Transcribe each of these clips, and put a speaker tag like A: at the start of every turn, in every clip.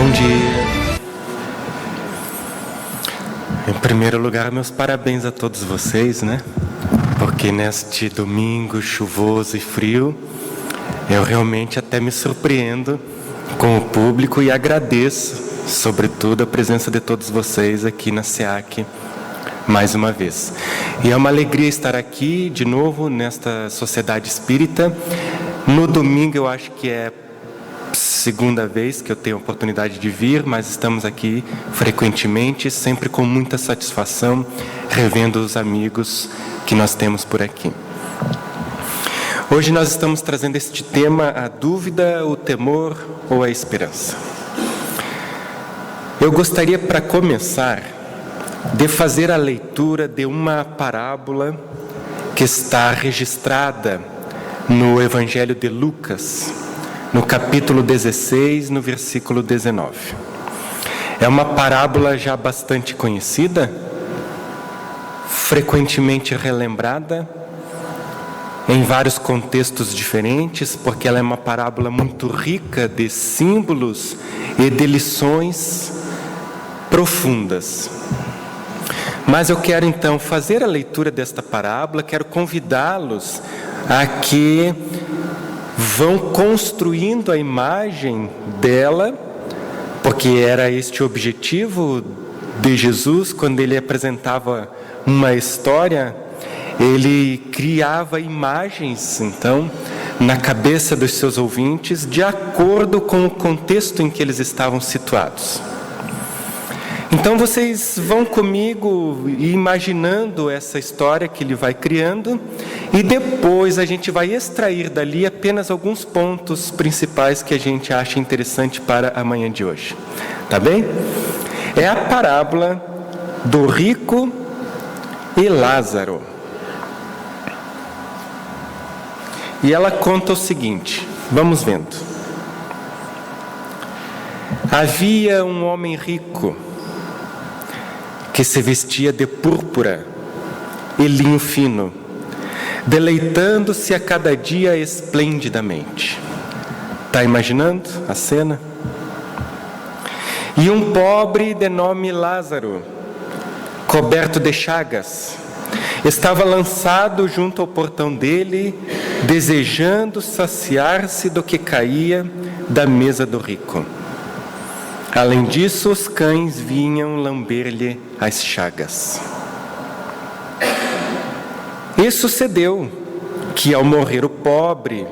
A: Bom dia. Em primeiro lugar, meus parabéns a todos vocês, né? Porque neste domingo chuvoso e frio, eu realmente até me surpreendo com o público e agradeço, sobretudo, a presença de todos vocês aqui na SEAC mais uma vez. E é uma alegria estar aqui de novo nesta Sociedade Espírita. No domingo eu acho que é segunda vez que eu tenho a oportunidade de vir, mas estamos aqui frequentemente, sempre com muita satisfação, revendo os amigos que nós temos por aqui. Hoje nós estamos trazendo este tema: a dúvida, o temor ou a esperança. Eu gostaria, para começar, de fazer a leitura de uma parábola que está registrada no Evangelho de Lucas, no capítulo 16, no versículo 19. É uma parábola já bastante conhecida, frequentemente relembrada, em vários contextos diferentes, porque ela é uma parábola muito rica de símbolos e de lições profundas. Mas eu quero então fazer a leitura desta parábola, quero convidá-los a que vão construindo a imagem dela, porque era este o objetivo de Jesus quando ele apresentava uma história. Ele criava imagens, então, na cabeça dos seus ouvintes, de acordo com o contexto em que eles estavam situados. Então vocês vão comigo imaginando essa história que ele vai criando, e depois a gente vai extrair dali apenas alguns pontos principais que a gente acha interessante para a manhã de hoje. Tá bem? É a parábola do rico e Lázaro. E ela conta o seguinte, vamos vendo. Havia um homem rico que se vestia de púrpura e linho fino, deleitando-se a cada dia esplendidamente. Está imaginando a cena? E um pobre de nome Lázaro, coberto de chagas, estava lançado junto ao portão dele, desejando saciar-se do que caía da mesa do rico. Além disso, os cães vinham lamber-lhe as chagas. E sucedeu que, ao morrer o pobre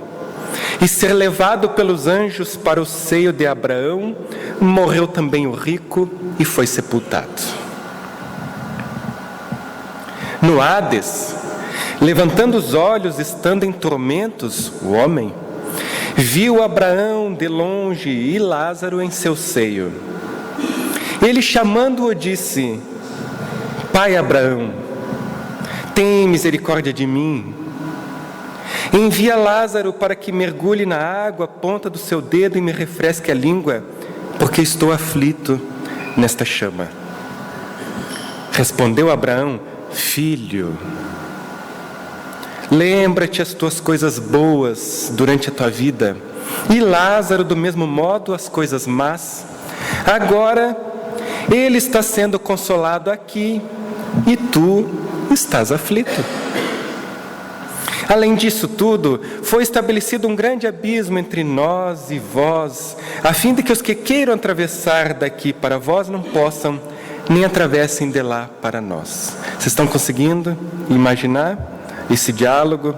A: e ser levado pelos anjos para o seio de Abraão, morreu também o rico e foi sepultado. No Hades, levantando os olhos, estando em tormentos, o homem viu Abraão de longe e Lázaro em seu seio. Ele, chamando-o, disse: Pai Abraão, tem misericórdia de mim. Envia Lázaro para que mergulhe na água a ponta do seu dedo e me refresque a língua, porque estou aflito nesta chama. Respondeu Abraão: Filho, lembra-te as tuas coisas boas durante a tua vida, e Lázaro do mesmo modo as coisas más. Agora ele está sendo consolado aqui e tu estás aflito. Além disso tudo, foi estabelecido um grande abismo entre nós e vós, a fim de que os que queiram atravessar daqui para vós não possam, nem atravessem de lá para nós. Vocês estão conseguindo imaginar esse diálogo?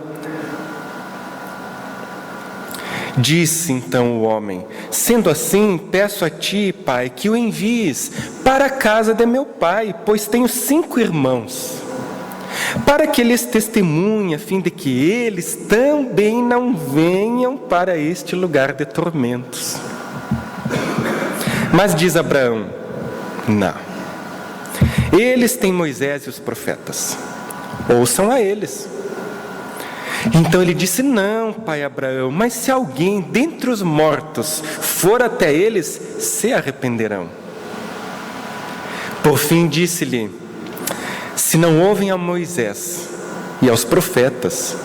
A: Disse então o homem: sendo assim, peço a ti, pai, que o envies para a casa de meu pai, pois tenho 5 irmãos, para que lhes testemunhe, a fim de que eles também não venham para este lugar de tormentos. Mas diz Abraão: não, eles têm Moisés e os profetas, ouçam a eles. Então ele disse: não, pai Abraão, mas se alguém dentre os mortos for até eles, se arrependerão. Por fim disse-lhe: se não ouvem a Moisés e aos profetas,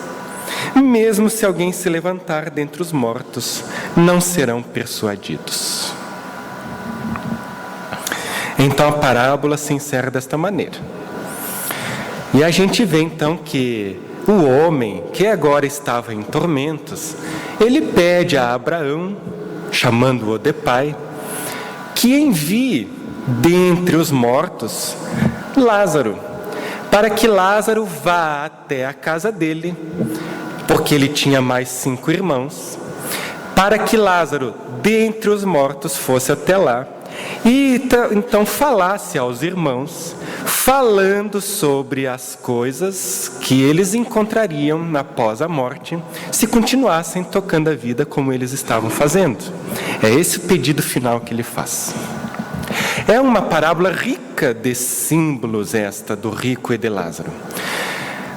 A: mesmo se alguém se levantar dentre os mortos, não serão persuadidos. Então a parábola se encerra desta maneira. E a gente vê então que o homem, que agora estava em tormentos, ele pede a Abraão, chamando-o de pai, que envie dentre os mortos Lázaro, para que Lázaro vá até a casa dele, porque ele tinha mais 5 irmãos, para que Lázaro, dentre os mortos, fosse até lá, e então falasse aos irmãos, falando sobre as coisas que eles encontrariam após a morte, se continuassem tocando a vida como eles estavam fazendo. É esse o pedido final que ele faz. É uma parábola rica de símbolos esta do rico e de Lázaro.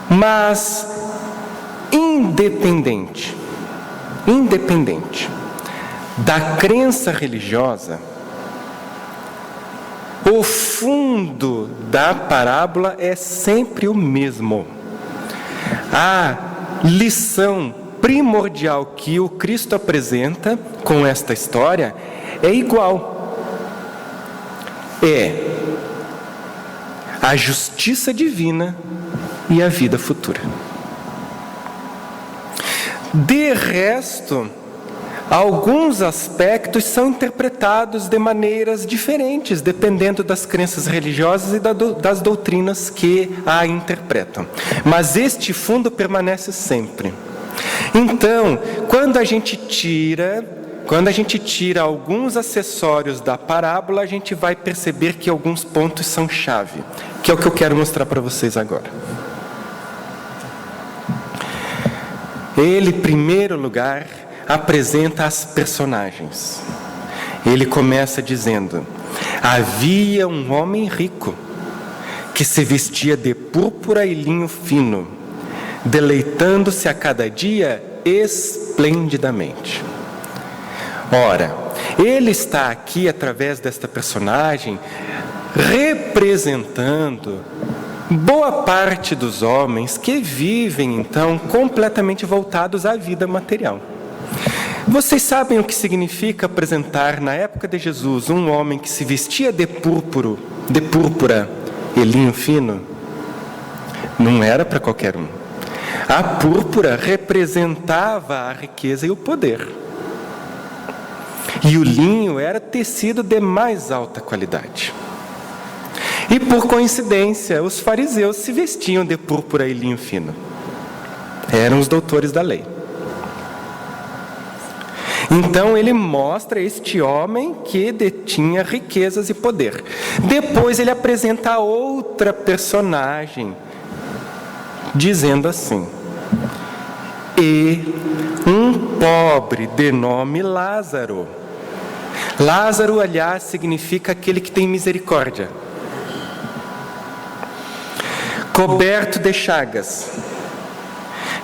A: Mas independente da crença religiosa, o fundo da parábola é sempre o mesmo. A lição primordial que o Cristo apresenta com esta história é igual. É a justiça divina e a vida futura. De resto, alguns aspectos são interpretados de maneiras diferentes, dependendo das crenças religiosas e das doutrinas que a interpretam. Mas este fundo permanece sempre. Então, quando a gente tira alguns acessórios da parábola, a gente vai perceber que alguns pontos são chave, que é o que eu quero mostrar para vocês agora. Ele, em primeiro lugar, apresenta as personagens. Ele começa dizendo: havia um homem rico que se vestia de púrpura e linho fino, deleitando-se a cada dia esplendidamente. Ora, ele está aqui, através desta personagem, representando boa parte dos homens que vivem, então, completamente voltados à vida material. Vocês sabem o que significa apresentar, na época de Jesus, um homem que se vestia de púrpura e linho fino? Não era para qualquer um. A púrpura representava a riqueza e o poder. E o linho era tecido de mais alta qualidade. E por coincidência, os fariseus se vestiam de púrpura e linho fino. Eram os doutores da lei. Então ele mostra este homem que detinha riquezas e poder. Depois ele apresenta outra personagem, dizendo assim: e um pobre de nome Lázaro. Lázaro, aliás, significa aquele que tem misericórdia. Coberto de chagas,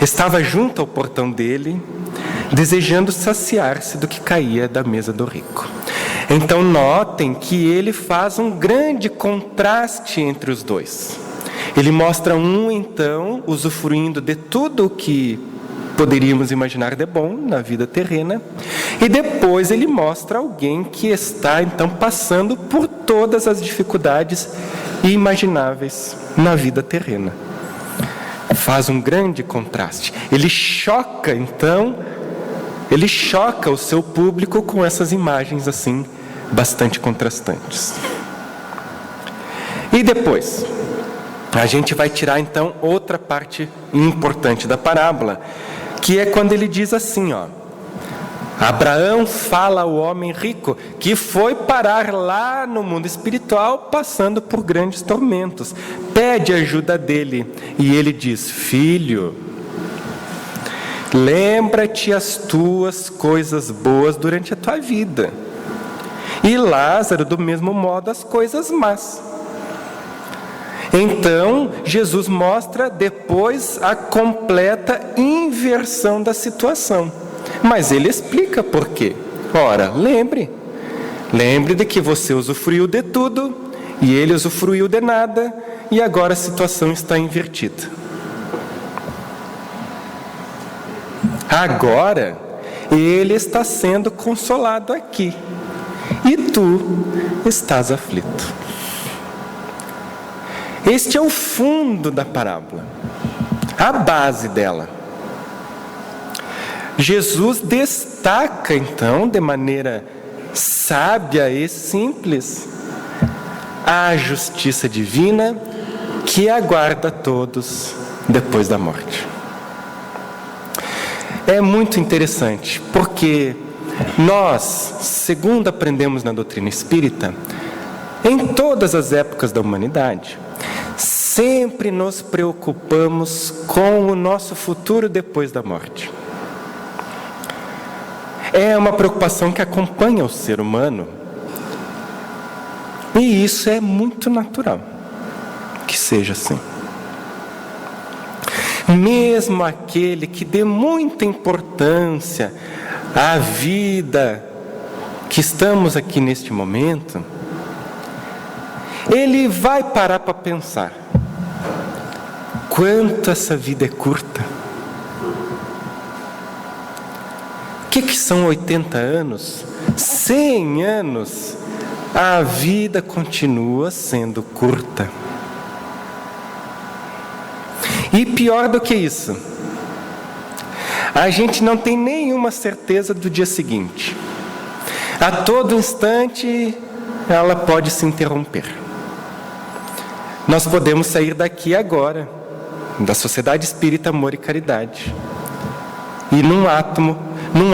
A: estava junto ao portão dele, desejando saciar-se do que caía da mesa do rico. Então notem que ele faz um grande contraste entre os dois. Ele mostra um, então, usufruindo de tudo o que poderíamos imaginar de bom na vida terrena, e depois ele mostra alguém que está, então, passando por todas as dificuldades imagináveis na vida terrena. Faz um grande contraste. Ele choca o seu público com essas imagens assim, bastante contrastantes. E depois, a gente vai tirar então outra parte importante da parábola, que é quando ele diz assim, Abraão fala ao homem rico que foi parar lá no mundo espiritual, passando por grandes tormentos. Pede ajuda dele e ele diz: filho, lembra-te as tuas coisas boas durante a tua vida, e Lázaro, do mesmo modo, as coisas más. Então, Jesus mostra depois a completa inversão da situação. Mas ele explica por quê. Ora, lembre de que você usufruiu de tudo e ele usufruiu de nada, e agora a situação está invertida. Agora, ele está sendo consolado aqui e tu estás aflito. Este é o fundo da parábola, a base dela. Jesus destaca, então, de maneira sábia e simples, a justiça divina que aguarda todos depois da morte. É muito interessante, porque nós, segundo aprendemos na doutrina espírita, em todas as épocas da humanidade, sempre nos preocupamos com o nosso futuro depois da morte. É uma preocupação que acompanha o ser humano, e isso é muito natural que seja assim. Mesmo aquele que dê muita importância à vida que estamos aqui neste momento, ele vai parar para pensar: quanto essa vida é curta. O que são 80 anos? 100 anos? A vida continua sendo curta. E pior do que isso, a gente não tem nenhuma certeza do dia seguinte. A todo instante, ela pode se interromper. Nós podemos sair daqui agora, da Sociedade Espírita Amor e Caridade, e num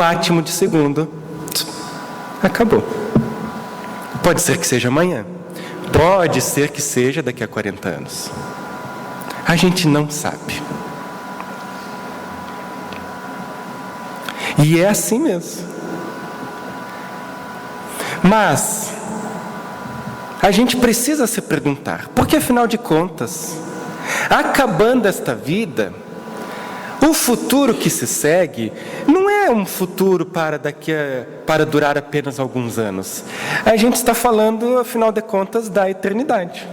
A: átimo de segundo, acabou. Pode ser que seja amanhã, pode ser que seja daqui a 40 anos. A gente não sabe. E é assim mesmo. Mas a gente precisa se perguntar, porque afinal de contas, acabando esta vida, o futuro que se segue não é um futuro para durar apenas alguns anos. A gente está falando, afinal de contas, da eternidade.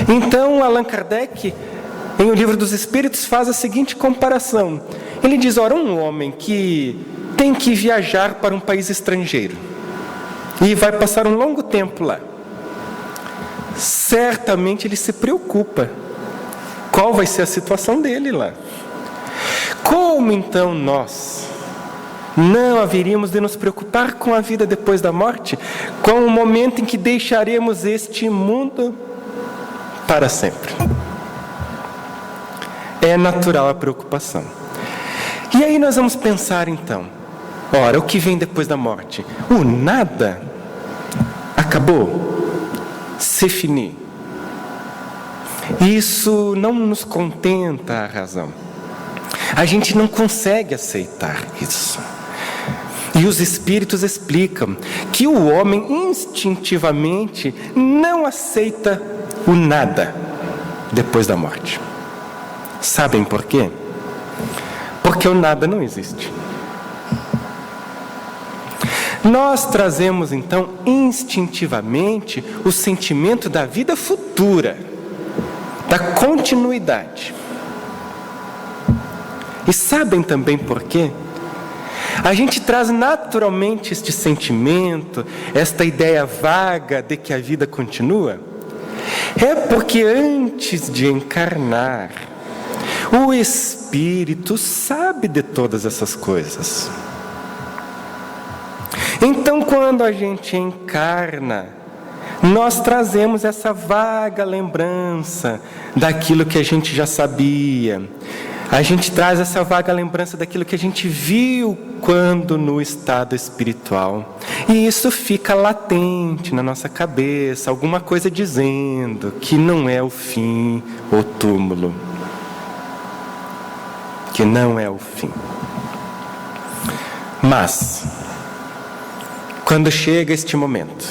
A: Então, Allan Kardec, em O Livro dos Espíritos, faz a seguinte comparação. Ele diz: ora, um homem que tem que viajar para um país estrangeiro e vai passar um longo tempo lá, certamente ele se preocupa qual vai ser a situação dele lá. Como então nós não haveríamos de nos preocupar com a vida depois da morte, com o momento em que deixaremos este mundo para sempre? É natural a preocupação. E aí nós vamos pensar então, ora, o que vem depois da morte? O nada? Acabou? C'est fini. Isso não nos contenta a razão. A gente não consegue aceitar isso. E os espíritos explicam que o homem instintivamente não aceita o nada depois da morte. Sabem por quê? Porque o nada não existe. Nós trazemos então instintivamente o sentimento da vida futura, da continuidade. E sabem também por quê? A gente traz naturalmente este sentimento, esta ideia vaga de que a vida continua. É porque antes de encarnar, o espírito sabe de todas essas coisas. Então, quando a gente encarna, nós trazemos essa vaga lembrança daquilo que a gente já sabia. A gente traz essa vaga lembrança daquilo que a gente viu quando no estado espiritual. E isso fica latente na nossa cabeça, alguma coisa dizendo que não é o fim, o túmulo. Que não é o fim. Mas, quando chega este momento,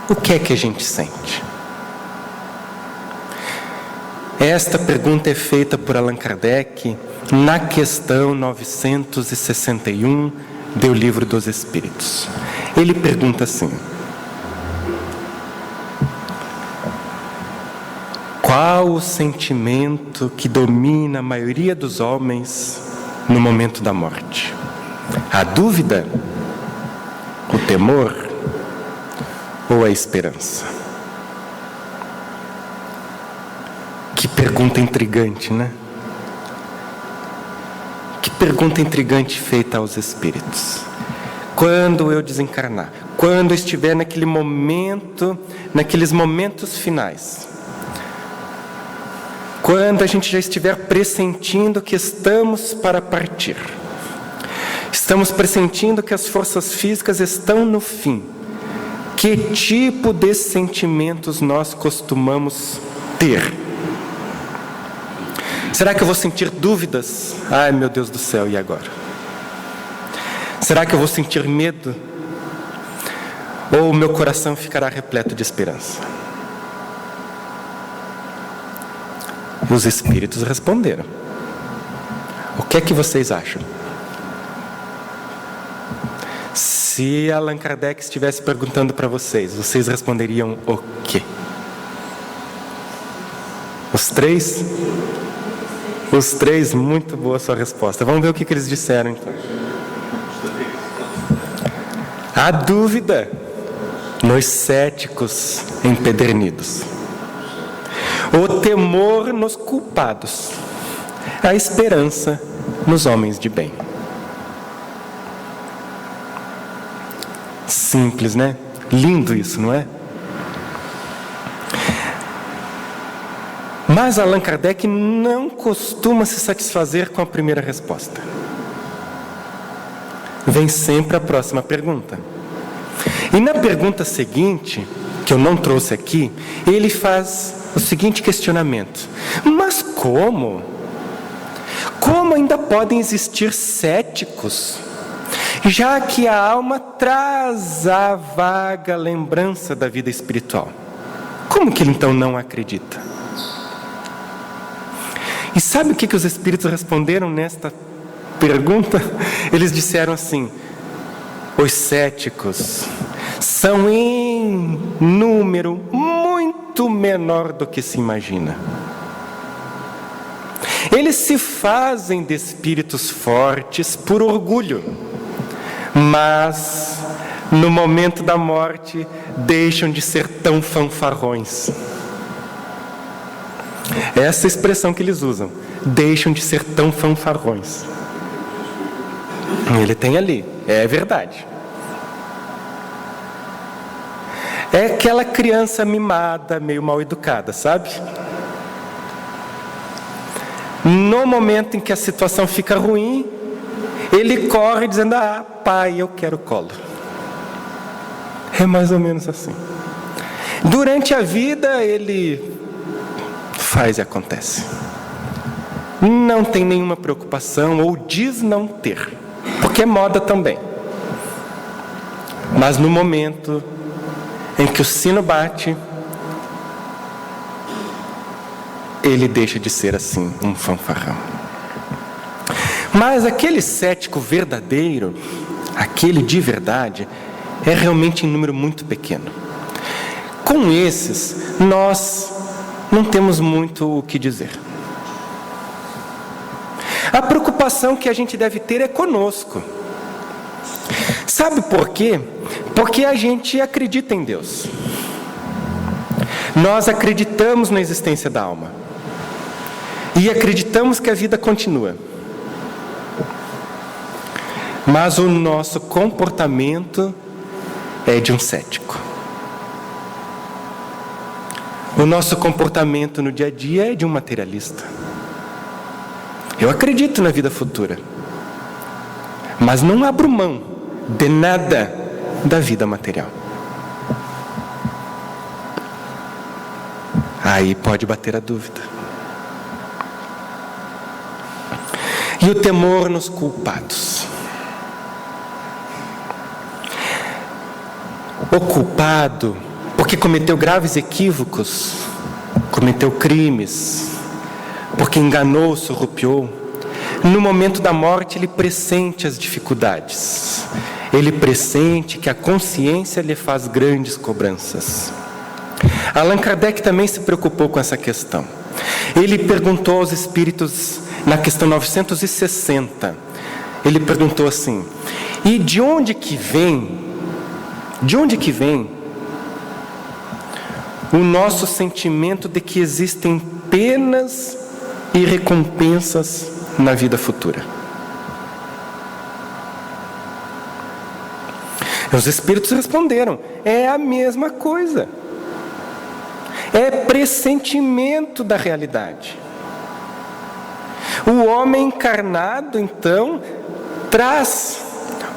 A: o que é que a gente sente? Esta pergunta é feita por Allan Kardec na questão 961 do Livro dos Espíritos. Ele pergunta assim: qual o sentimento que domina a maioria dos homens no momento da morte? A dúvida? O temor? ou a esperança? Que pergunta intrigante, né? Que pergunta intrigante feita aos espíritos. Quando eu desencarnar, quando eu estiver naquele momento, naqueles momentos finais, quando a gente já estiver pressentindo que estamos para partir, estamos pressentindo que as forças físicas estão no fim, que tipo de sentimentos nós costumamos ter? Será que eu vou sentir dúvidas? Ai, meu Deus do céu, e agora? Será que eu vou sentir medo? Ou o meu coração ficará repleto de esperança? E os espíritos responderam. O que é que vocês acham? Se Allan Kardec estivesse perguntando para vocês, vocês responderiam o quê? Os três? Os três, muito boa a sua resposta. Vamos ver o que eles disseram então. A dúvida nos céticos empedernidos, o temor nos culpados, a esperança nos homens de bem. Simples, né? Lindo isso, não é? Mas Allan Kardec não costuma se satisfazer com a primeira resposta. Vem sempre a próxima pergunta. E na pergunta seguinte, que eu não trouxe aqui, ele faz o seguinte questionamento: mas como? Como ainda podem existir céticos, já que a alma traz a vaga lembrança da vida espiritual? Como que ele então não acredita? E sabe o que os espíritos responderam nesta pergunta? Eles disseram assim: os céticos são em número muito menor do que se imagina. Eles se fazem de espíritos fortes por orgulho, mas no momento da morte deixam de ser tão fanfarrões. Essa é a expressão que eles usam: deixam de ser tão fanfarrões. Ele tem ali, é verdade. É aquela criança mimada, meio mal educada, sabe? No momento em que a situação fica ruim, ele corre dizendo: ah, pai, eu quero colo. É mais ou menos assim. Durante a vida, ele faz e acontece. Não tem nenhuma preocupação, ou diz não ter, porque é moda também. Mas no momento em que o sino bate, ele deixa de ser assim, um fanfarrão. Mas aquele cético verdadeiro, aquele de verdade, é realmente em número muito pequeno. Com esses, nós não temos muito o que dizer. A preocupação que a gente deve ter é conosco. Sabe por quê? Porque a gente acredita em Deus. Nós acreditamos na existência da alma. E acreditamos que a vida continua. Mas o nosso comportamento é de um cético. O nosso comportamento no dia a dia é de um materialista. Eu acredito na vida futura, mas não abro mão de nada da vida material. Aí pode bater a dúvida. E o temor nos culpados. O culpado, porque cometeu graves equívocos, cometeu crimes, porque enganou, surrupiou, no momento da morte ele pressente as dificuldades, ele pressente que a consciência lhe faz grandes cobranças. Allan Kardec também se preocupou com essa questão. Ele perguntou aos espíritos, na questão 960, ele perguntou assim: e de onde que vem o nosso sentimento de que existem penas e recompensas na vida futura. Os espíritos responderam: é a mesma coisa. É pressentimento da realidade. O homem encarnado, então, traz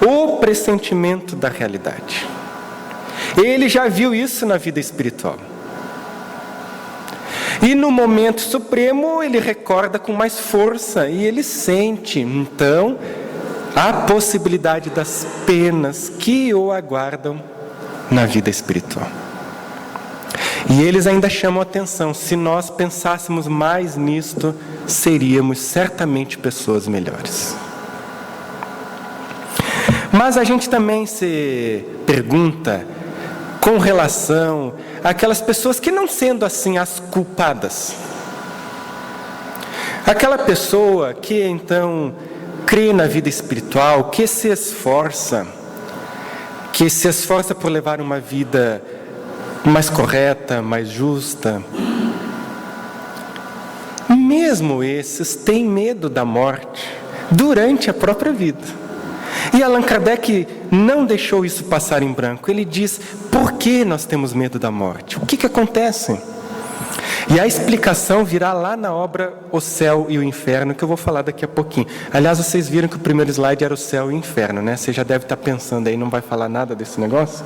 A: o pressentimento da realidade. Ele já viu isso na vida espiritual. E no momento supremo, ele recorda com mais força e ele sente, então, a possibilidade das penas que o aguardam na vida espiritual. E eles ainda chamam a atenção: se nós pensássemos mais nisto, seríamos certamente pessoas melhores. Mas a gente também se pergunta com relação àquelas pessoas que, não sendo assim as culpadas, aquela pessoa que então crê na vida espiritual, que se esforça por levar uma vida mais correta, mais justa, mesmo esses têm medo da morte durante a própria vida. E Allan Kardec não deixou isso passar em branco. Ele diz: por que nós temos medo da morte? O que acontece? E a explicação virá lá na obra O Céu e o Inferno, que eu vou falar daqui a pouquinho. Aliás, vocês viram que o primeiro slide era o céu e o inferno, né? Você já deve estar pensando aí, não vai falar nada desse negócio?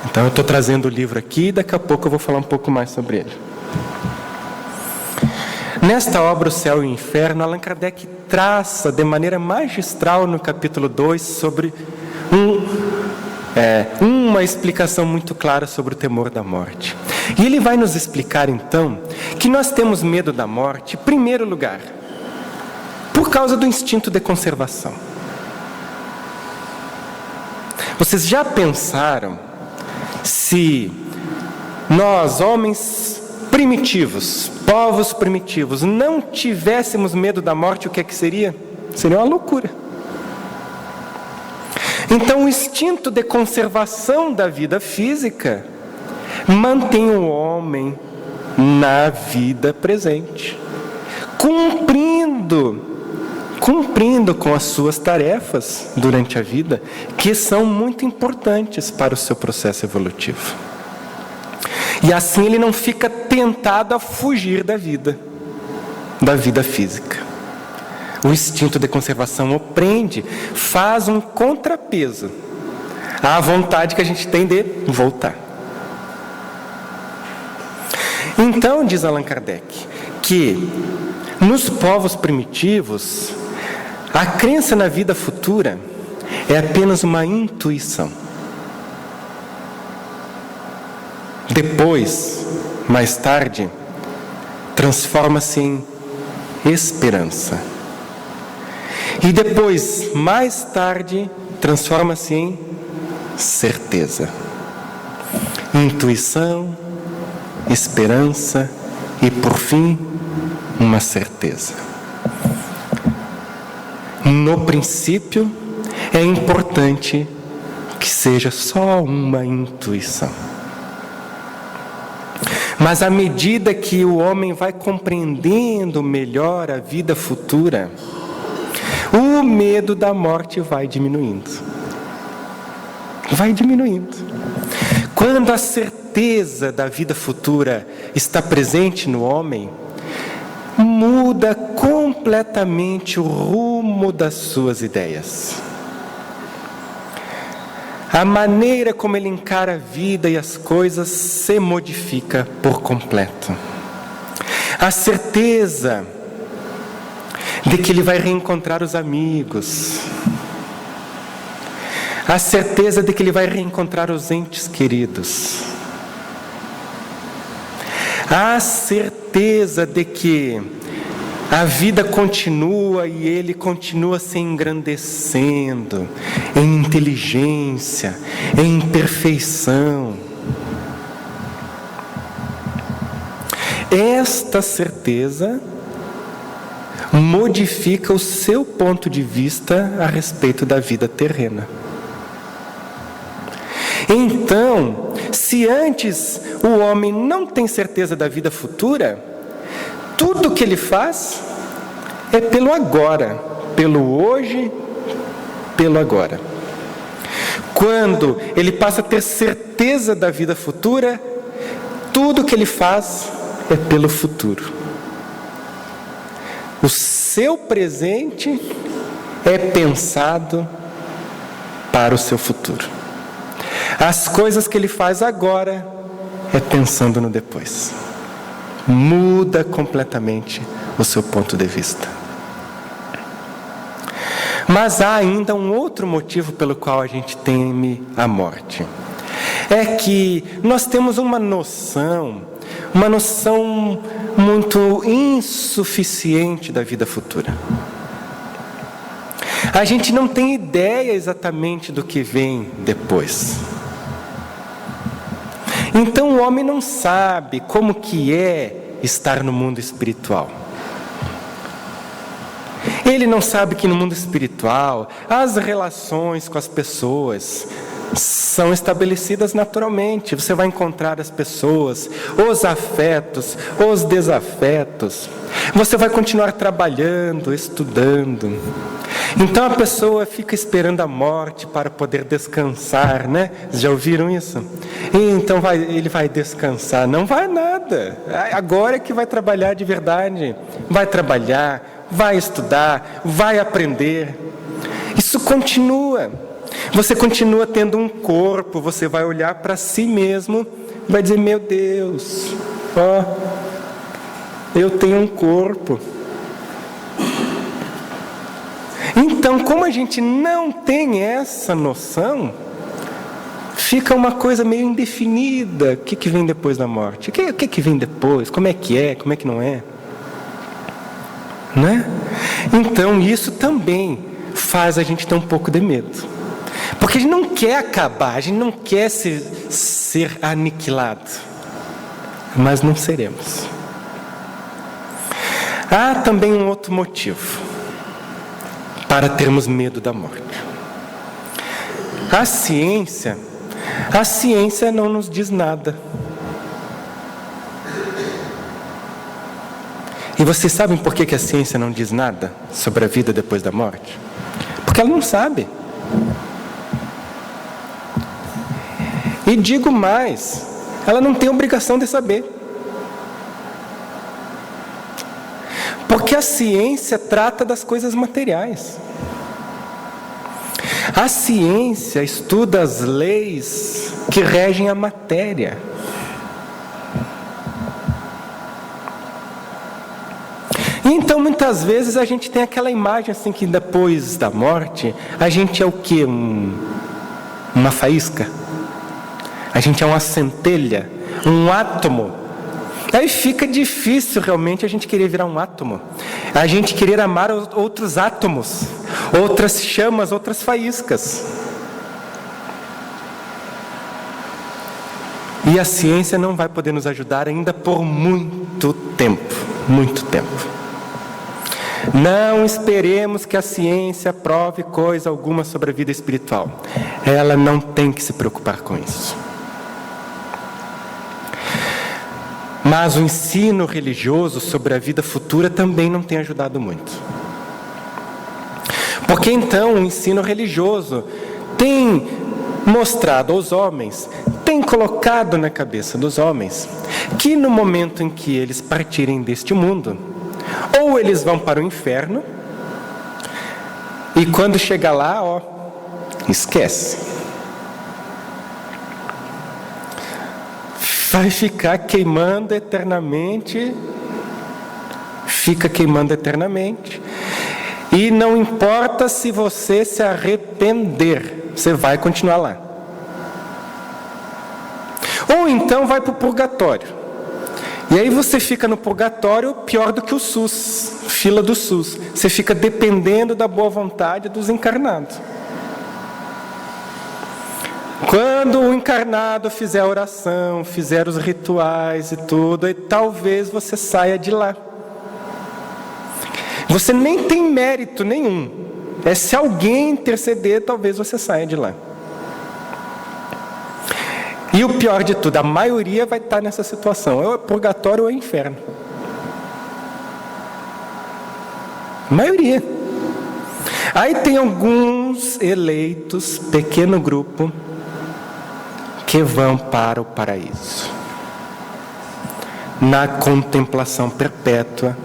A: Então eu estou trazendo o livro aqui e daqui a pouco eu vou falar um pouco mais sobre ele. Nesta obra O Céu e o Inferno, Allan Kardec traça de maneira magistral no capítulo 2 sobre uma explicação muito clara sobre o temor da morte. E ele vai nos explicar então que nós temos medo da morte, em primeiro lugar, por causa do instinto de conservação. Vocês já pensaram se nós, homens primitivos, povos primitivos, não tivéssemos medo da morte, o que é que seria? Seria uma loucura. Então, o instinto de conservação da vida física mantém o homem na vida presente, cumprindo com as suas tarefas durante a vida, que são muito importantes para o seu processo evolutivo. E assim ele não fica tentado a fugir da vida física. O instinto de conservação o prende, faz um contrapeso à vontade que a gente tem de voltar. Então, diz Allan Kardec, que nos povos primitivos, a crença na vida futura é apenas uma intuição. Depois, mais tarde, transforma-se em esperança. E depois, mais tarde, transforma-se em certeza. Intuição, esperança e, por fim, uma certeza. No princípio, é importante que seja só uma intuição. Mas à medida que o homem vai compreendendo melhor a vida futura, o medo da morte vai diminuindo. Vai diminuindo. Quando a certeza da vida futura está presente no homem, muda completamente o rumo das suas ideias. A maneira como ele encara a vida e as coisas se modifica por completo. A certeza de que ele vai reencontrar os amigos. A certeza de que ele vai reencontrar os entes queridos. A certeza de que a vida continua e ele continua se engrandecendo em inteligência, em perfeição. Esta certeza modifica o seu ponto de vista a respeito da vida terrena. Então, se antes o homem não tem certeza da vida futura, tudo que ele faz é pelo agora, pelo hoje, pelo agora. Quando ele passa a ter certeza da vida futura, tudo que ele faz é pelo futuro. O seu presente é pensado para o seu futuro. As coisas que ele faz agora é pensando no depois. Muda completamente o seu ponto de vista. Mas há ainda um outro motivo pelo qual a gente teme a morte. É que nós temos uma noção muito insuficiente da vida futura. A gente não tem ideia exatamente do que vem depois. Então o homem não sabe como que é estar no mundo espiritual. Ele não sabe que no mundo espiritual as relações com as pessoas são estabelecidas naturalmente. Você vai encontrar as pessoas, os afetos, os desafetos. Você vai continuar trabalhando, estudando. Então a pessoa fica esperando a morte para poder descansar, né? Já ouviram isso? Então ele vai descansar. Não vai nada. Agora é que vai trabalhar de verdade. Vai trabalhar, vai estudar, vai aprender. Isso continua. Você continua tendo um corpo, você vai olhar para si mesmo, vai dizer, meu Deus, eu tenho um corpo. Então, como a gente não tem essa noção, fica uma coisa meio indefinida. O que vem depois da morte? O que vem depois? Como é, como é que não é? Né? Então, isso também faz a gente ter um pouco de medo. Porque a gente não quer acabar, a gente não quer ser aniquilado. Mas não seremos. Há também um outro motivo para termos medo da morte. A ciência não nos diz nada. E vocês sabem por que a ciência não diz nada sobre a vida depois da morte? Porque ela não sabe. E digo mais, ela não tem obrigação de saber. Porque a ciência trata das coisas materiais. A ciência estuda as leis que regem a matéria. E então, muitas vezes, a gente tem aquela imagem assim que depois da morte, a gente é o quê? Uma faísca? A gente é uma centelha, um átomo. Aí fica difícil realmente a gente querer virar um átomo. A gente querer amar outros átomos, outras chamas, outras faíscas. E a ciência não vai poder nos ajudar ainda por muito tempo. Muito tempo. Não esperemos que a ciência prove coisa alguma sobre a vida espiritual. Ela não tem que se preocupar com isso. Mas o ensino religioso sobre a vida futura também não tem ajudado muito. Porque então o ensino religioso tem mostrado aos homens, tem colocado na cabeça dos homens, que no momento em que eles partirem deste mundo, ou eles vão para o inferno, e quando chegar lá, esquece. Vai ficar queimando eternamente, fica queimando eternamente, e não importa se você se arrepender, você vai continuar lá. Ou então vai para o purgatório, e aí você fica no purgatório pior do que o SUS, fila do SUS, você fica dependendo da boa vontade dos encarnados. Quando o encarnado fizer a oração, fizer os rituais e tudo, aí talvez você saia de lá. Você nem tem mérito nenhum. Se alguém interceder, talvez você saia de lá. E o pior de tudo, a maioria vai estar nessa situação, ou é purgatório ou é inferno. A maioria. Aí tem alguns eleitos, pequeno grupo, que vão para o paraíso, na contemplação perpétua.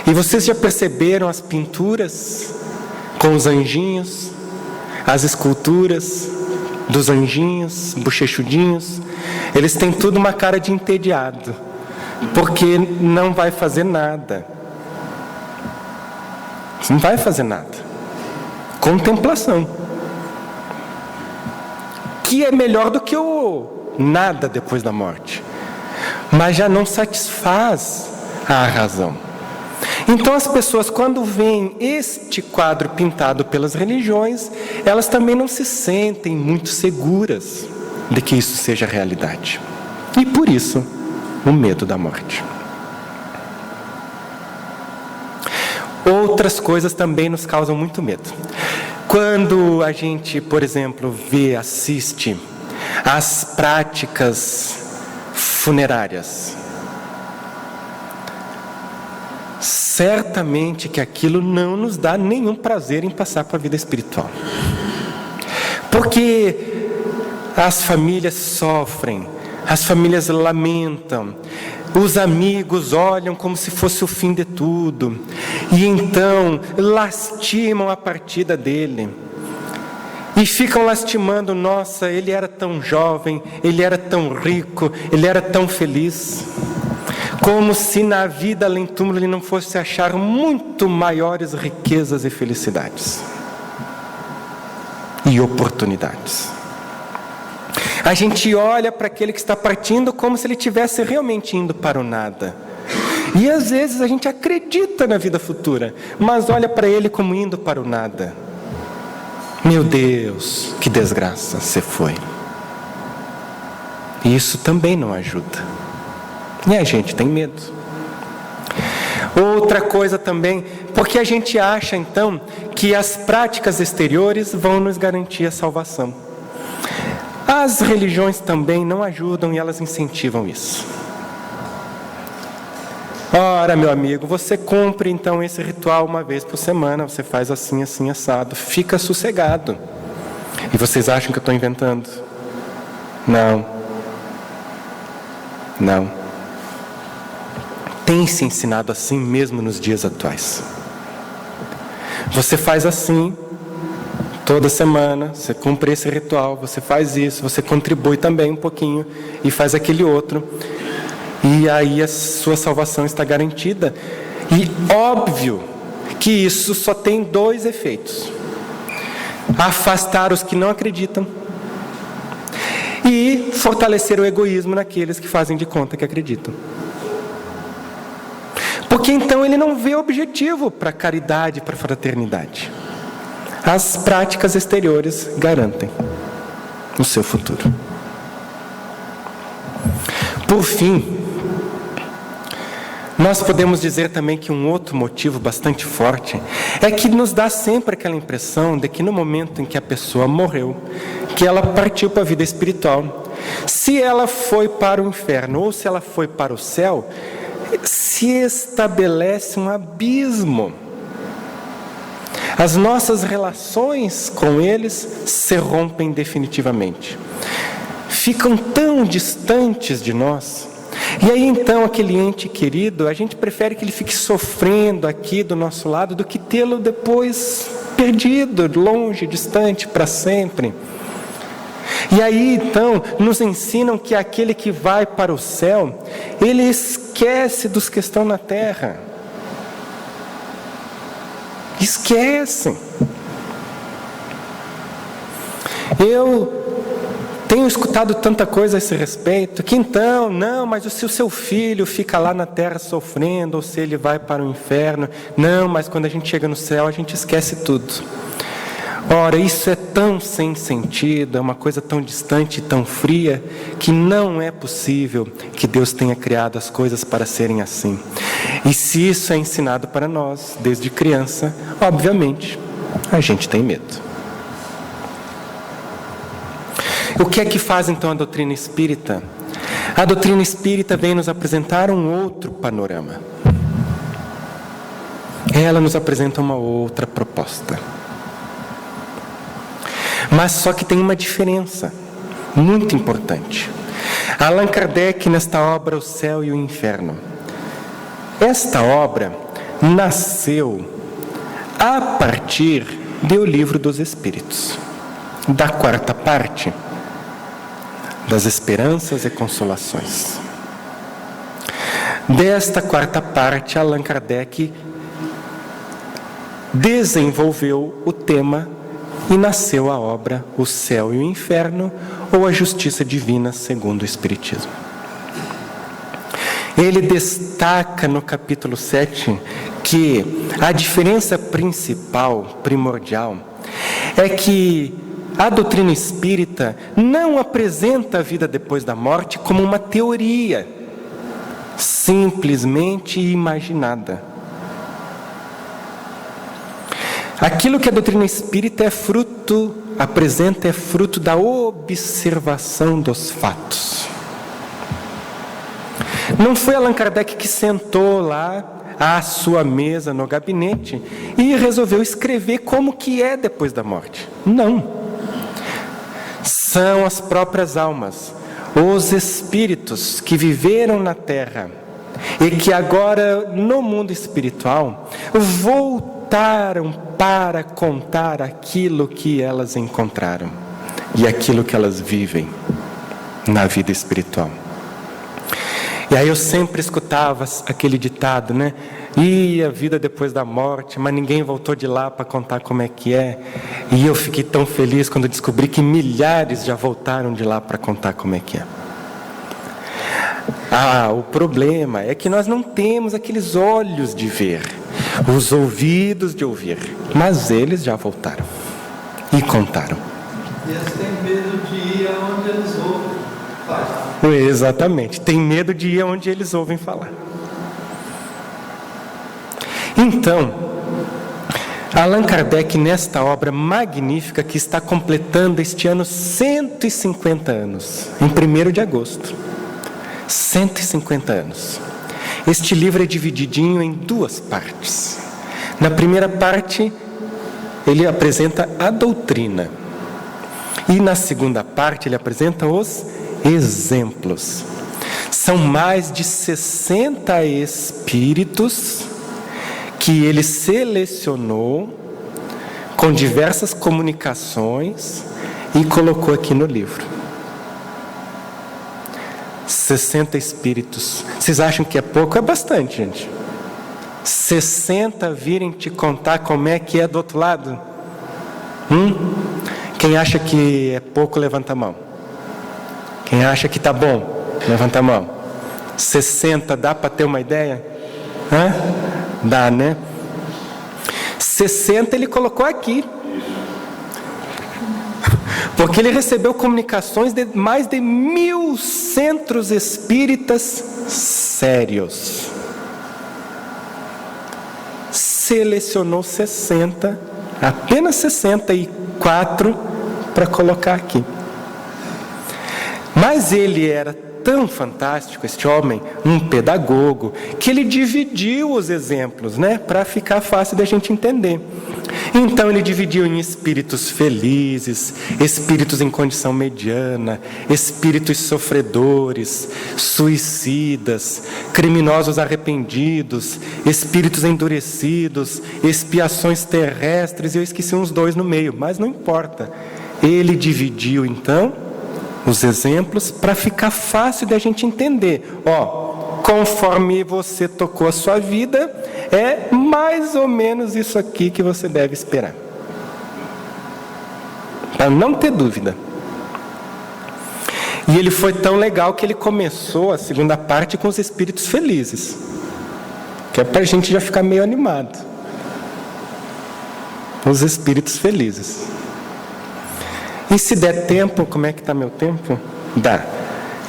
A: E vocês já perceberam as pinturas com os anjinhos, as esculturas dos anjinhos, bochechudinhos? Eles têm tudo uma cara de entediado, porque não vai fazer nada. Não vai fazer nada. Contemplação. Que é melhor do que o nada depois da morte. Mas já não satisfaz a razão. Então as pessoas, quando veem este quadro pintado pelas religiões, elas também não se sentem muito seguras de que isso seja realidade. E por isso, o medo da morte. Outras coisas também nos causam muito medo. Quando a gente, por exemplo, assiste às práticas funerárias, certamente que aquilo não nos dá nenhum prazer em passar para a vida espiritual. Porque as famílias sofrem, as famílias lamentam, os amigos olham como se fosse o fim de tudo, e então lastimam a partida dele. E ficam lastimando, nossa, ele era tão jovem, ele era tão rico, ele era tão feliz. Como se na vida além túmulo ele não fosse achar muito maiores riquezas e felicidades. E oportunidades. A gente olha para aquele que está partindo como se ele estivesse realmente indo para o nada. E às vezes a gente acredita na vida futura, mas olha para ele como indo para o nada. Meu Deus, que desgraça, você foi. E isso também não ajuda. E a gente tem medo. Outra coisa também, porque a gente acha então que as práticas exteriores vão nos garantir a salvação. As religiões também não ajudam e elas incentivam isso. Ora, meu amigo, você cumpre então esse ritual uma vez por semana, você faz assim, assim, assado, fica sossegado. E vocês acham que eu estou inventando? Não. Não. Tem se ensinado assim mesmo nos dias atuais. Você faz assim, toda semana, você cumpre esse ritual, você faz isso, você contribui também um pouquinho e faz aquele outro. E aí a sua salvação está garantida. E óbvio que isso só tem dois efeitos: afastar os que não acreditam e fortalecer o egoísmo naqueles que fazem de conta que acreditam. Porque então ele não vê objetivo para a caridade, para a fraternidade. As práticas exteriores garantem o seu futuro. Por fim, nós podemos dizer também que um outro motivo bastante forte é que nos dá sempre aquela impressão de que no momento em que a pessoa morreu, que ela partiu para a vida espiritual, se ela foi para o inferno ou se ela foi para o céu, se estabelece um abismo. As nossas relações com eles se rompem definitivamente. Ficam tão distantes de nós. E aí então aquele ente querido, a gente prefere que ele fique sofrendo aqui do nosso lado do que tê-lo depois perdido, longe, distante, para sempre. E aí então nos ensinam que aquele que vai para o céu, ele esquece dos que estão na terra. Esquecem. Eu tenho escutado tanta coisa a esse respeito, que então, não, mas se o seu filho fica lá na terra sofrendo, ou se ele vai para o inferno, não, mas quando a gente chega no céu, a gente esquece tudo. Ora, isso é tão sem sentido, é uma coisa tão distante e tão fria, que não é possível que Deus tenha criado as coisas para serem assim. E se isso é ensinado para nós, desde criança, obviamente, a gente tem medo. O que é que faz então a doutrina espírita? A doutrina espírita vem nos apresentar um outro panorama. Ela nos apresenta uma outra proposta. Mas só que tem uma diferença muito importante. Allan Kardec, nesta obra O Céu e o Inferno, esta obra nasceu a partir do Livro dos Espíritos, da quarta parte, das Esperanças e Consolações. Desta quarta parte, Allan Kardec desenvolveu o tema e nasceu a obra O Céu e o Inferno, ou a Justiça Divina segundo o Espiritismo. Ele destaca no capítulo 7 que a diferença principal, primordial, é que a doutrina espírita não apresenta a vida depois da morte como uma teoria simplesmente imaginada. Aquilo que a doutrina espírita apresenta é fruto da observação dos fatos. Não foi Allan Kardec que sentou lá à sua mesa no gabinete e resolveu escrever como que é depois da morte. Não. São as próprias almas, os espíritos que viveram na Terra e que agora no mundo espiritual voltaram para contar aquilo que elas encontraram e aquilo que elas vivem na vida espiritual. E aí eu sempre escutava aquele ditado, né? E a vida depois da morte, mas ninguém voltou de lá para contar como é que é. E eu fiquei tão feliz quando descobri que milhares já voltaram de lá para contar como é que é. O problema é que nós não temos aqueles olhos de ver, os ouvidos de ouvir, mas eles já voltaram e contaram.
B: E eles têm medo de ir aonde eles ouvem falar.
A: Exatamente, tem medo de ir aonde eles ouvem falar. Então, Allan Kardec, nesta obra magnífica que está completando este ano 150 anos, em 1º de agosto, 150 anos. Este livro é divididinho em 2 partes. Na primeira parte, ele apresenta a doutrina. E na segunda parte, ele apresenta os exemplos. São mais de 60 espíritos que ele selecionou com diversas comunicações e colocou aqui no livro. 60 espíritos. Vocês acham que é pouco? É bastante, gente. 60 virem te contar como é que é do outro lado? Quem acha que é pouco, levanta a mão. Quem acha que está bom, levanta a mão. 60, dá para ter uma ideia? Dá, né? 60 ele colocou aqui. Porque ele recebeu comunicações de mais de 1000 centros espíritas sérios. Selecionou 60, apenas 64 para colocar aqui. Mas ele era tão fantástico, este homem, um pedagogo, que ele dividiu os exemplos, né, para ficar fácil da gente entender. Então ele dividiu em espíritos felizes, espíritos em condição mediana, espíritos sofredores, suicidas, criminosos arrependidos, espíritos endurecidos, expiações terrestres, e eu esqueci uns 2 no meio, mas não importa. Ele dividiu então os exemplos para ficar fácil da gente entender. Conforme você tocou a sua vida, é mais ou menos isso aqui que você deve esperar. Para não ter dúvida. E ele foi tão legal que ele começou a segunda parte com os espíritos felizes, que é para a gente já ficar meio animado. Os espíritos felizes. E se der tempo, como é que está meu tempo? Dá.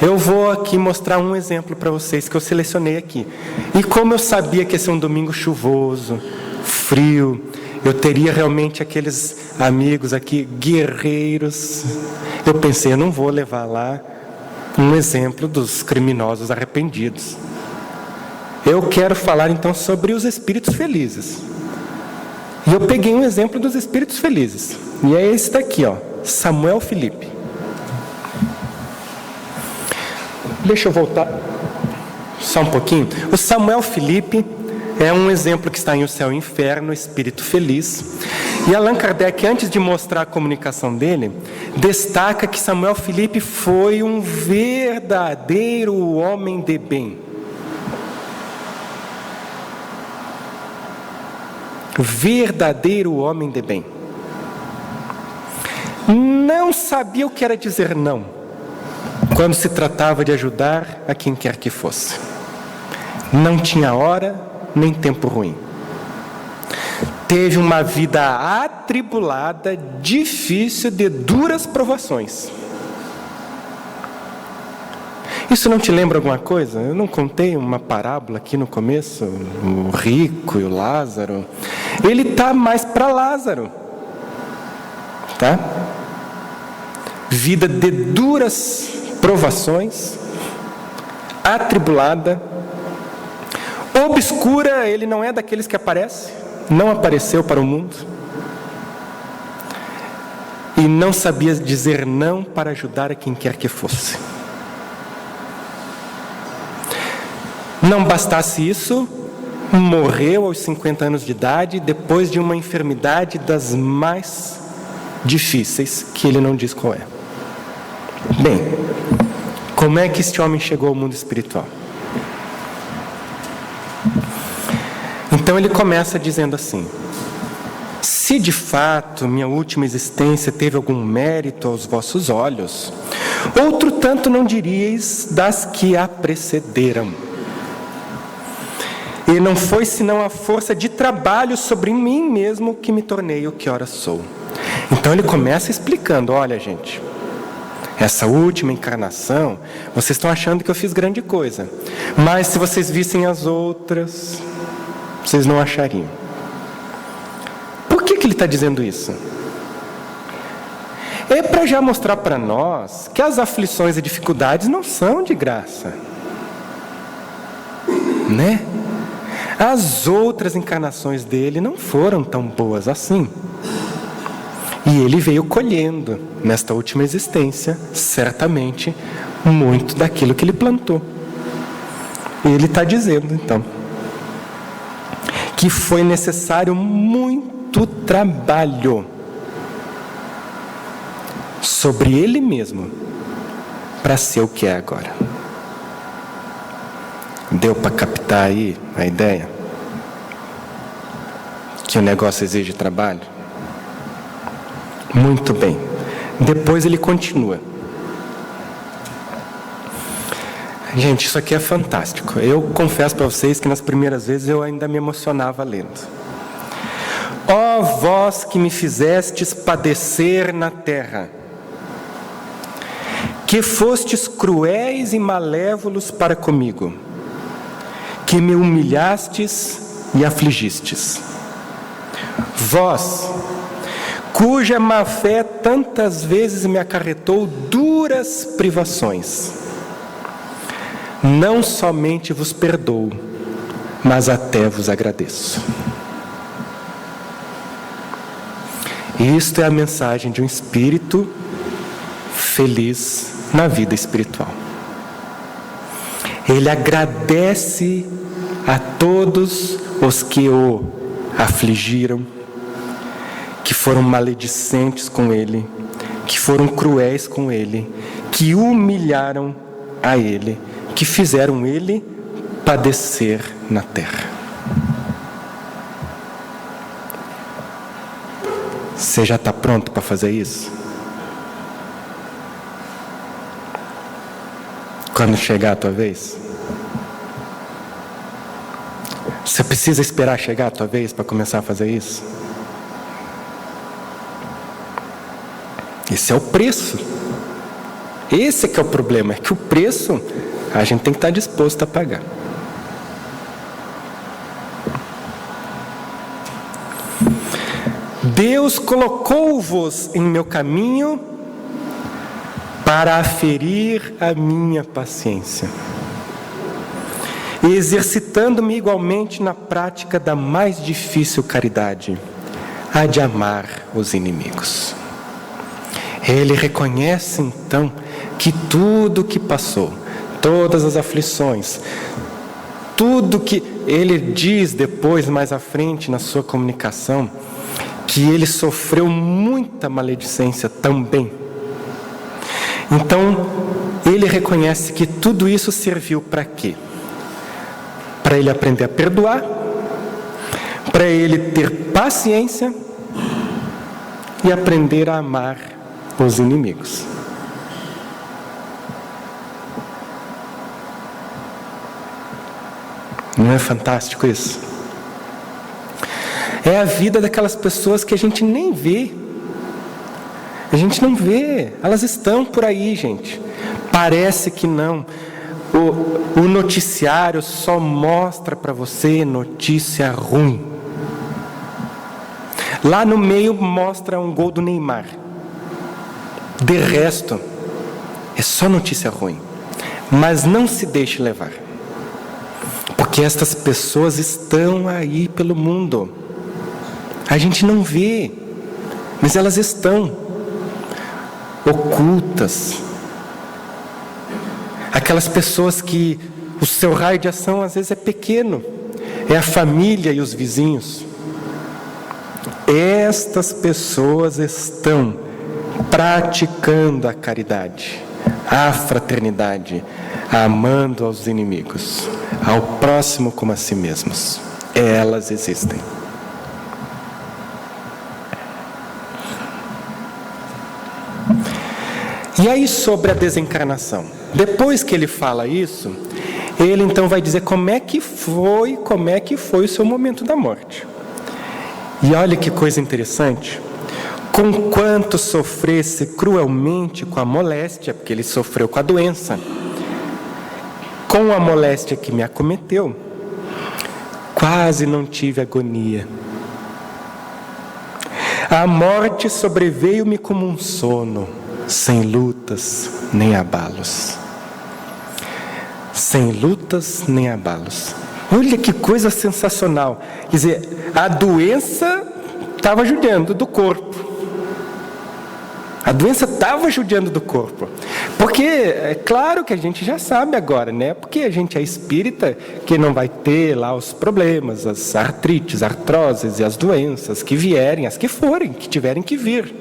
A: Eu vou aqui mostrar um exemplo para vocês que eu selecionei aqui. E como eu sabia que esse é um domingo chuvoso, frio, eu teria realmente aqueles amigos aqui, guerreiros. Eu pensei, eu não vou levar lá um exemplo dos criminosos arrependidos. Eu quero falar então sobre os espíritos felizes. E eu peguei um exemplo dos espíritos felizes. E é esse daqui, ó, Samuel Felipe. Deixa eu voltar só um pouquinho. O Samuel Felipe é um exemplo que está em O Céu e o Inferno, Espírito Feliz. E Allan Kardec, antes de mostrar a comunicação dele, destaca que Samuel Felipe foi um verdadeiro homem de bem. Verdadeiro homem de bem. Não sabia o que era dizer não, quando se tratava de ajudar a quem quer que fosse. Não tinha hora nem tempo ruim. Teve uma vida atribulada, difícil, de duras provações. Isso não te lembra alguma coisa? Eu não contei uma parábola aqui no começo? O rico e o Lázaro. Ele está mais para Lázaro. Tá? Vida de duras provações, atribulada, obscura. Ele não é daqueles que aparece, não apareceu para o mundo. E não sabia dizer não para ajudar a quem quer que fosse. Não bastasse isso, morreu aos 50 anos de idade, depois de uma enfermidade das mais difíceis, que ele não diz qual é. Bem, como é que este homem chegou ao mundo espiritual? Então ele começa dizendo assim: se de fato minha última existência teve algum mérito aos vossos olhos, outro tanto não diríeis das que a precederam. E não foi senão a força de trabalho sobre mim mesmo que me tornei o que ora sou. Então ele começa explicando: olha, gente, essa última encarnação, vocês estão achando que eu fiz grande coisa, mas se vocês vissem as outras, vocês não achariam. Por que ele está dizendo isso? É para já mostrar para nós que as aflições e dificuldades não são de graça, né? As outras encarnações dele não foram tão boas assim. E ele veio colhendo, nesta última existência, certamente, muito daquilo que ele plantou. E ele está dizendo, então, que foi necessário muito trabalho sobre ele mesmo para ser o que é agora. Deu para captar aí a ideia? Que o negócio exige trabalho? Muito bem. Depois ele continua. Gente, isso aqui é fantástico. Eu confesso para vocês que nas primeiras vezes eu ainda me emocionava lendo. Ó vós que me fizestes padecer na terra, que fostes cruéis e malévolos para comigo, que me humilhastes e afligistes. Vós, cuja má-fé tantas vezes me acarretou duras privações, não somente vos perdoo, mas até vos agradeço. Isto é a mensagem de um espírito feliz na vida espiritual. Ele agradece a todos os que o afligiram, que foram maledicentes com ele, que foram cruéis com ele, que humilharam a ele, que fizeram ele padecer na terra. Você já está pronto para fazer isso? Quando chegar a tua vez? Você precisa esperar chegar a tua vez para começar a fazer isso? Esse é o preço. Esse que é o problema, é que o preço a gente tem que estar disposto a pagar. Deus colocou-vos em meu caminho para aferir a minha paciência, e exercitando-me igualmente na prática da mais difícil caridade, a de amar os inimigos. Ele reconhece então que tudo que passou, todas as aflições, tudo que ele diz depois, mais à frente na sua comunicação, que ele sofreu muita maledicência também. Então, ele reconhece que tudo isso serviu para quê? Para ele aprender a perdoar, para ele ter paciência e aprender a amar os inimigos. Não é fantástico isso? É a vida daquelas pessoas que a gente nem vê. A gente não vê. Elas estão por aí, gente. Parece que não. O noticiário só mostra para você notícia ruim. Lá no meio mostra um gol do Neymar. De resto, é só notícia ruim. Mas não se deixe levar. Porque estas pessoas estão aí pelo mundo. A gente não vê, mas elas estão ocultas. Aquelas pessoas que o seu raio de ação às vezes é pequeno, é a família e os vizinhos. Estas pessoas estão praticando a caridade, a fraternidade, amando aos inimigos, ao próximo como a si mesmos. Elas existem. E aí sobre a desencarnação, depois que ele fala isso, ele então vai dizer como é que foi o seu momento da morte. E olha que coisa interessante, conquanto sofresse cruelmente com a moléstia, porque ele sofreu com a doença, com a moléstia que me acometeu, quase não tive agonia. A morte sobreveio-me como um sono, sem lutas nem abalos. Sem lutas nem abalos. Olha que coisa sensacional. Quer dizer, a doença estava judiando do corpo. A doença estava judiando do corpo. Porque é claro que a gente já sabe agora, né? Porque a gente é espírita, que não vai ter lá os problemas, as artrites, artroses e as doenças que vierem, as que forem, que tiverem que vir.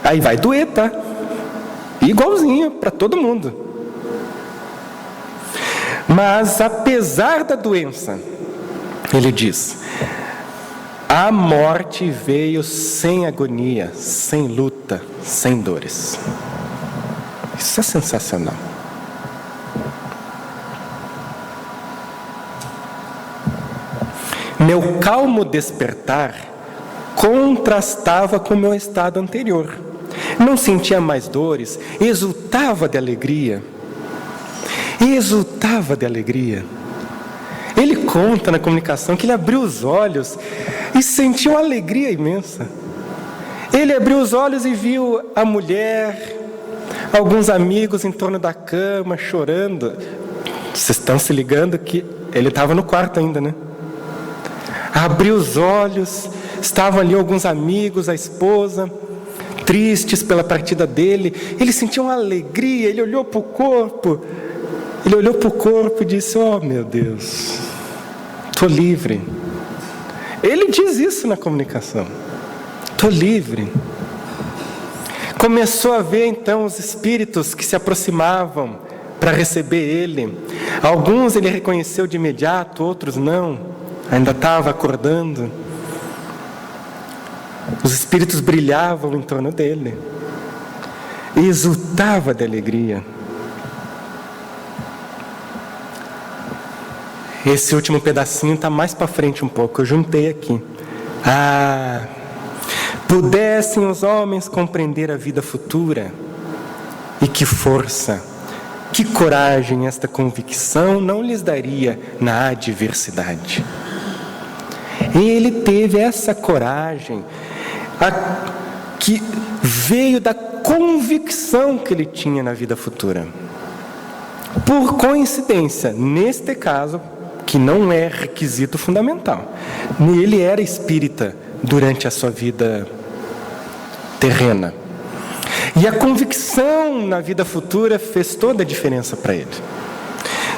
A: Aí vai doer, tá? Igualzinho para todo mundo. Mas apesar da doença, ele diz, a morte veio sem agonia, sem luta, sem dores. Isso é sensacional. Meu calmo despertar contrastava com o meu estado anterior. Não sentia mais dores, exultava de alegria. Exultava de alegria. Ele conta na comunicação que ele abriu os olhos e sentiu uma alegria imensa. Ele abriu os olhos e viu a mulher, alguns amigos em torno da cama, chorando. Vocês estão se ligando que ele estava no quarto ainda, né? Abriu os olhos, estavam ali alguns amigos, a esposa, tristes pela partida dele. Ele sentiu uma alegria, ele olhou para o corpo. Ele olhou para o corpo e disse, oh meu Deus, estou livre. Ele diz isso na comunicação. Estou livre. Começou a ver então os espíritos que se aproximavam para receber ele. Alguns ele reconheceu de imediato, outros não. Ainda estava acordando. Os espíritos brilhavam em torno dele. E exultava de alegria. Esse último pedacinho está mais para frente um pouco, eu juntei aqui. Pudessem os homens compreender a vida futura, e que força, que coragem esta convicção não lhes daria na adversidade. Ele teve essa coragem que veio da convicção que ele tinha na vida futura. Por coincidência, neste caso, que não é requisito fundamental, ele era espírita durante a sua vida terrena. E a convicção na vida futura fez toda a diferença para ele.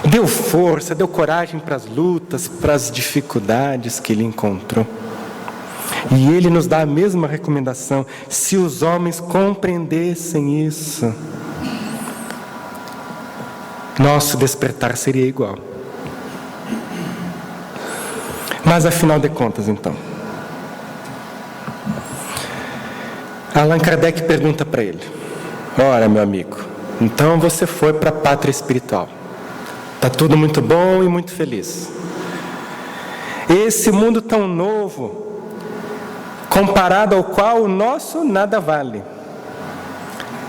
A: Deu força, deu coragem para as lutas, para as dificuldades que ele encontrou. E ele nos dá a mesma recomendação: se os homens compreendessem isso, nosso despertar seria igual. Mas afinal de contas, então, Allan Kardec pergunta para ele: ora, meu amigo, então você foi para a pátria espiritual. Está tudo muito bom e muito feliz. Esse mundo tão novo, comparado ao qual o nosso nada vale,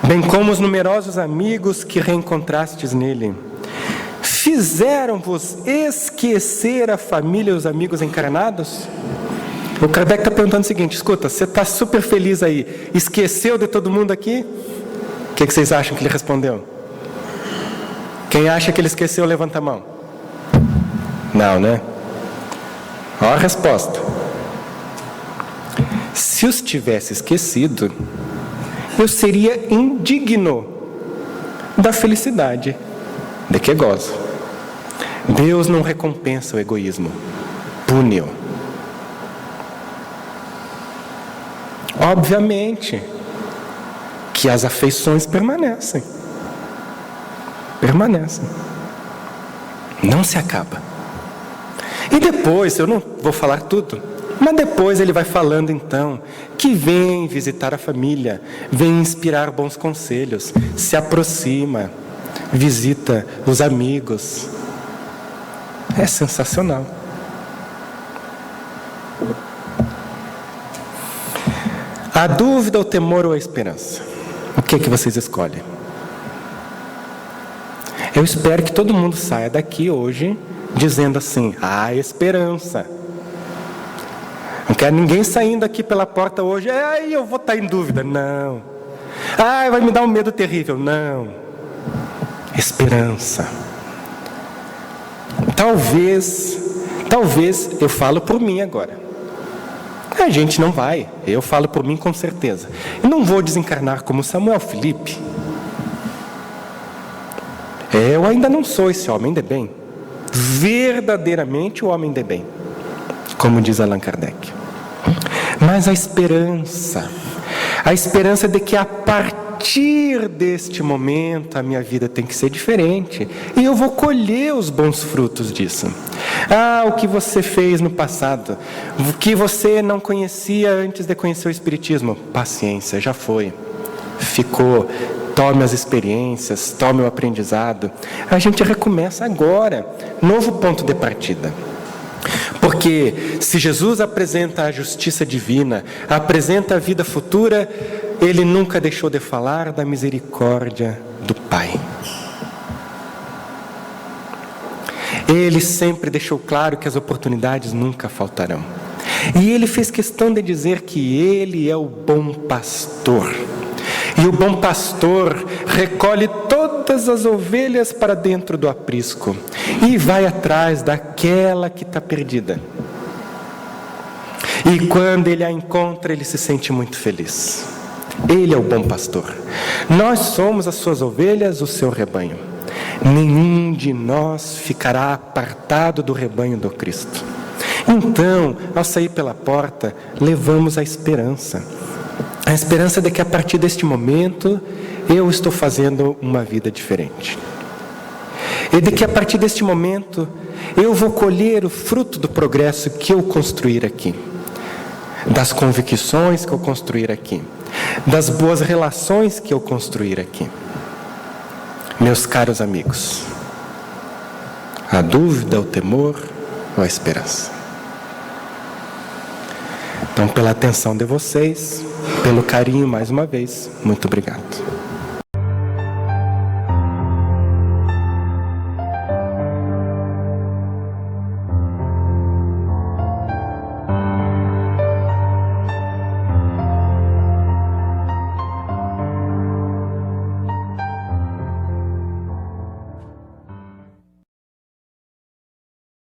A: bem como os numerosos amigos que reencontrastes nele, fizeram-vos esquecer a família e os amigos encarnados? O Kardec está perguntando o seguinte: escuta, você está super feliz aí, esqueceu de todo mundo aqui? O que vocês acham que ele respondeu? Quem acha que ele esqueceu, levanta a mão. Não, né? Olha a resposta. Se os tivesse esquecido, eu seria indigno da felicidade de que gozo. Deus não recompensa o egoísmo, pune-o. Obviamente que as afeições permanecem. Não se acaba. E depois, eu não vou falar tudo, mas depois ele vai falando então que vem visitar a família, vem inspirar bons conselhos, se aproxima, visita os amigos. É sensacional. A dúvida, o temor ou a esperança? O que vocês escolhem? Eu espero que todo mundo saia daqui hoje dizendo assim: a esperança. Não quero ninguém saindo aqui pela porta hoje: ai, eu vou estar em dúvida. Não. Ai, vai me dar um medo terrível. Não. Esperança. Talvez, eu falo por mim agora. A gente não vai, eu falo por mim com certeza. Eu não vou desencarnar como Samuel Felipe. Eu ainda não sou esse homem de bem, verdadeiramente o homem de bem, como diz Allan Kardec. Mas a esperança de que a partir deste momento a minha vida tem que ser diferente, e eu vou colher os bons frutos disso. O que você fez no passado, o que você não conhecia antes de conhecer o Espiritismo, paciência, já foi, ficou. Tome as experiências, tome o aprendizado. A gente recomeça agora, novo ponto de partida. Porque se Jesus apresenta a justiça divina, apresenta a vida futura, ele nunca deixou de falar da misericórdia do Pai. Ele sempre deixou claro que as oportunidades nunca faltarão. E ele fez questão de dizer que ele é o bom pastor. E o bom pastor recolhe todas as ovelhas para dentro do aprisco e vai atrás daquela que está perdida. E quando ele a encontra, ele se sente muito feliz. Ele é o bom pastor. Nós somos as suas ovelhas, o seu rebanho. Nenhum de nós ficará apartado do rebanho do Cristo. Então, ao sair pela porta, levamos a esperança. A esperança de que a partir deste momento eu estou fazendo uma vida diferente. E de que a partir deste momento eu vou colher o fruto do progresso que eu construir aqui. Das convicções que eu construir aqui. Das boas relações que eu construir aqui. Meus caros amigos, a dúvida, o temor ou a esperança? Então, pela atenção de vocês, pelo carinho mais uma vez, muito obrigado.